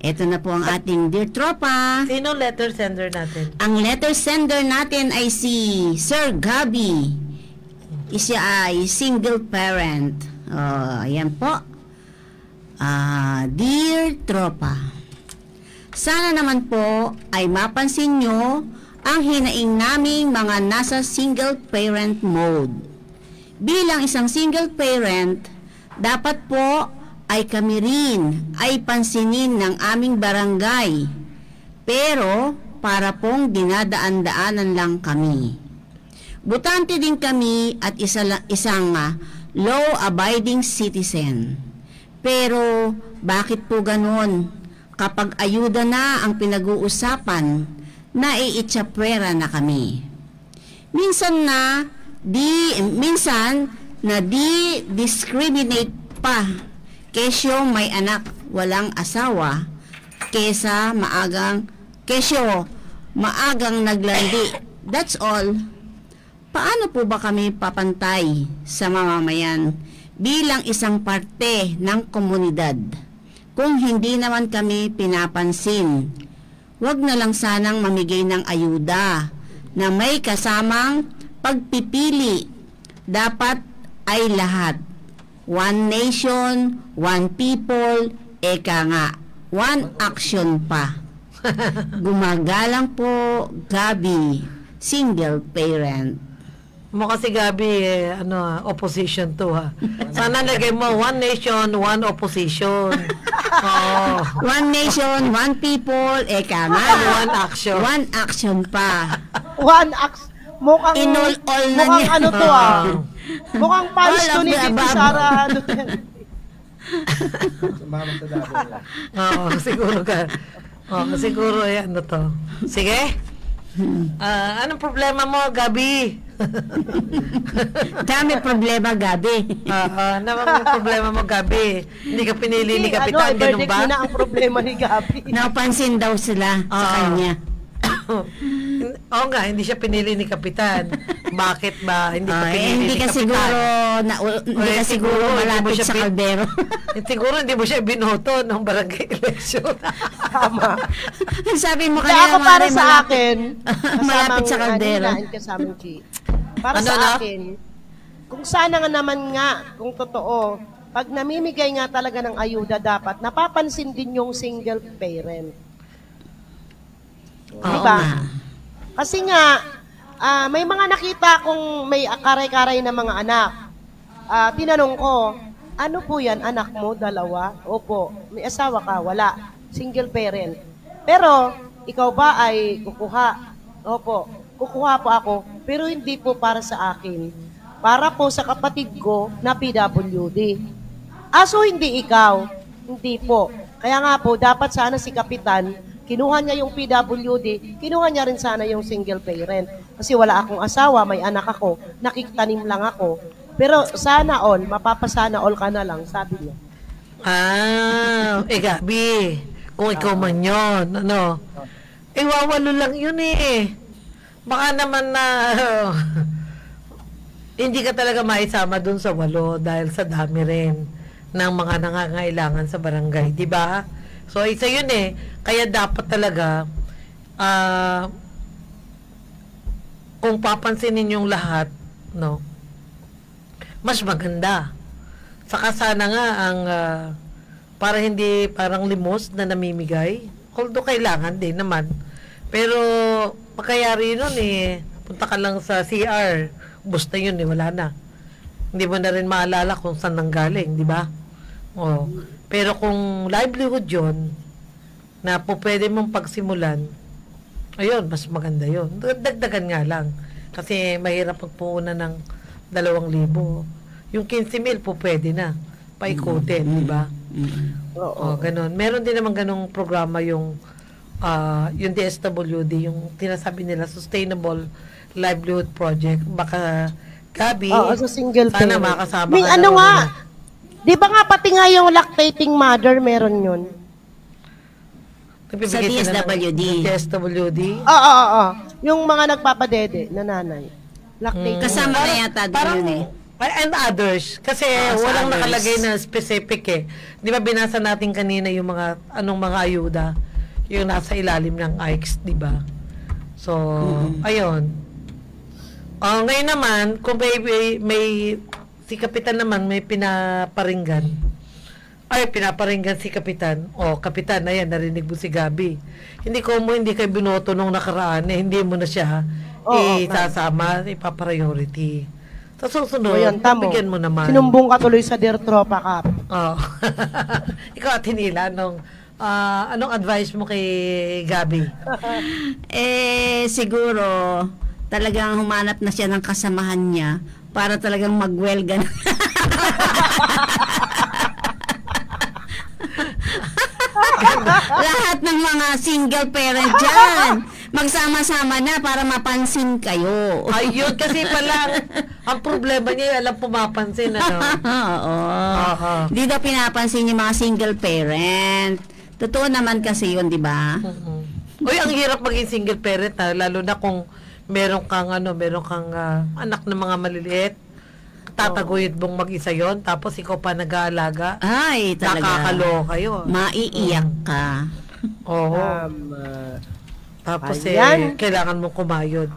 Ito na po ang ating dear tropa. Sino letter sender natin? Ang letter sender natin ay si Sir Gabi. Siya ay single parent. Ayan po. Dear tropa, sana naman po ay mapansin nyo ang hinaing naming mga nasa single parent mode. Bilang isang single parent, dapat po ay kami rin ay pansinin ng aming barangay. Pero para pong dinadaan-daanan lang kami. Butante din kami at isang law-abiding citizen. Pero bakit po ganon? Kapag ayuda na ang pinag-uusapan, naiitsapwera na kami. Minsan na di-discriminate pa. Kesyo may anak, walang asawa, kesyo maagang naglandi. That's all. Paano po ba kami papantay sa mamamayan bilang isang parte ng komunidad kung hindi naman kami pinapansin? Huwag na lang sanang mamigay ng ayuda na may kasamang pagpipili. Dapat ay lahat. One nation, one people, eka nga, one action pa. Gumagalang po, Gabi, single parent. Mo kasi Gabi, opposition to ha. Sana lagay mo, one nation, one opposition. One nation, one people, eka nga, one action. One action pa. One action. Mukhang ano to mukhang fans to ni Tito Sara siguro ka. Siguro ano to. Sige. Anong problema mo, Gabi? Dami problema, Gabi. Anong problema mo, Gabi? Hindi ka pinili ni Kapitan, ganun ba? Na ang problema ni Gabi. Napansin daw sila sa kanya. Oo nga, hindi siya pinili ni Kapitan. Bakit ba hindi ka pinili ni Kapitan? Hindi ka siguro malapit sa kaldero. Siguro hindi mo siya binoto ng barangay election. Tama. Sabi mo kaya ako para sa akin, malapit sa kaldero. Para sa akin, kung sana nga naman nga, kung totoo, pag namimigay nga talaga ng ayuda, dapat napapansin din yung single parent. Diba? Kasi nga, may mga nakita kong may karay-karay na mga anak. Tinanong ko, ano po yan, anak mo, dalawa? Opo. May asawa ka? Wala. Single parent. Pero, ikaw ba ay kukuha? Opo. Kukuha po ako, pero hindi po para sa akin. Para po sa kapatid ko na PWD. So hindi ikaw? Hindi po. Kaya nga po, dapat sana si Kapitan, kinuha niya yung PWD, kinuha niya rin sana yung single parent. Kasi wala akong asawa, may anak ako, nakikitanim lang ako. Pero sana all, mapapasana all ka na lang, sabi niya. Gabi, kung ikaw man yun, wawalo lang yun eh. Baka naman na, hindi ka talaga maisama dun sa 8 dahil sa dami rin ng mga nangangailangan sa barangay, di ba? So, isa yun eh. Kaya dapat talaga, kung papansinin yung lahat, mas maganda. Saka sana nga para hindi parang limos na namimigay. Although kailangan din naman. Pero, pagkayari nun punta ka lang sa CR, bus na yun wala na. Hindi mo na rin maalala kung saan nanggaling, di ba? Pero kung livelihood yun, na po pwede mong pagsimulan, ayun, mas maganda yun. Dagdagan nga lang. Kasi mahirap pagpuunan ng 2,000. Yung 15,000 po pwede na. Paikutin, di ba? Ganon. Meron din naman ganong programa yung DSWD, yung tinasabi nila, Sustainable Livelihood Project. Baka, Gabi, sa single sana makasama ka na nga. Di ba nga pati nga yung lactating mother, meron yun? Sa DSWD. DSWD? Oo. Yung mga nagpapadede na nanay. Lactating. Kasama na yata doon yun And others. Kasi Sa walang others. nakalagay na specific eh. Di ba binasa natin kanina yung mga, anong mga ayuda? Yung nasa ilalim ng AICS, di ba? So, ayun. Ngayon naman, kung may si Kapitan naman may pinaparinggan. Pinaparinggan si Kapitan. Kapitan, ayan, narinig mo si Gabi. Hindi kayo binoto nung nakaraan, hindi mo na siya isasama, ipapriority. Sa susunod, bigyan mo naman. Sinumbong ka tuloy sa Dear Tropa Cup. Ikaw at hinila, anong advice mo kay Gabi? Siguro, talagang humanap na siya ng kasamahan niya para talagang magwelga na. Lahat ng mga single parent dyan, magsama-sama na para mapansin kayo. Ayun, kasi pala, ang problema niya, alam pumapansin, ano? Oo. Di daw pinapansin yung mga single parent. Totoo naman kasi yun, di ba? Uy, ang hirap maging single parent, lalo na kung meron kang anak ng mga maliliit. Tataguyod mong mag-isa yon, tapos ikaw pa nag-aalaga. Ay, talaga. Nakakaloka yun. Maiiyak ka. Oo. Tapos Ayan. kailangan mong kumayod.